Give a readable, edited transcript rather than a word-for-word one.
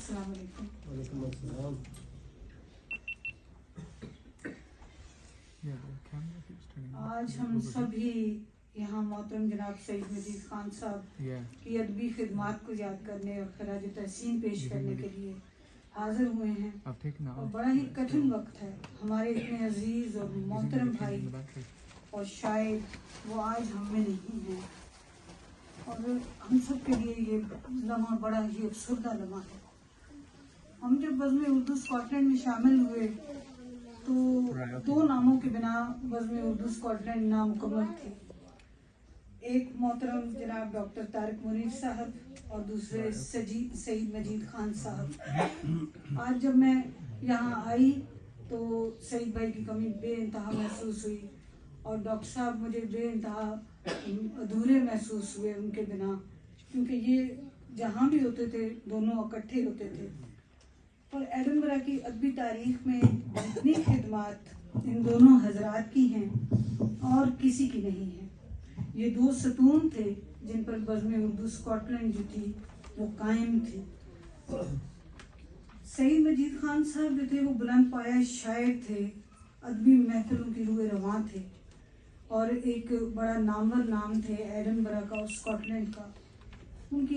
अस्सलाम वालेकुम। वालेकुम अस्सलाम। आज हम सभी यहाँ मोहतरम जनाब सईद मजीद खान साहब की अदबी खिदमात को याद करने और खराज तहसीन पेश करने के लिए हाजिर हुए हैं। और बड़ा ही कठिन वक्त है, हमारे इतने अजीज और मोहतरम भाई और शायद वो आज हम में नहीं हैं, और हम सब के लिए ये लम्हा बड़ा ही अफसरदा लम्हा है। हम जब बज़्म उर्दू स्कॉटलैंड में शामिल हुए तो दो नामों के बिना बज़्म उर्दू स्कॉटलैंड नामुकम्मल थे। एक मोहतरम जनाब डॉक्टर तारिक मुनीर साहब और दूसरे सईद मजीद खान साहब। आज जब मैं यहाँ आई तो सईद भाई की कमी बेइंतहा महसूस हुई और डॉक्टर साहब मुझे बेइंतहा अधूरे महसूस हुए उनके बिना, क्योंकि ये जहाँ भी होते थे दोनों इकट्ठे होते थे। और एडनबरा की अदबी तारीख में जितनी खिदमात इन दोनों हजरात की हैं और किसी की नहीं है। ये दो सतून थे जिन पर बज़्म उर्दू स्कॉटलैंड जो थी वो कायम थी। सईद मजीद खान साहब जो थे वो बुलंद पाया शायर थे, अदबी महफिलों की रूए रवां थे और एक बड़ा नामवर नाम थे एडनबरा का और स्कॉटलैंड का। उनकी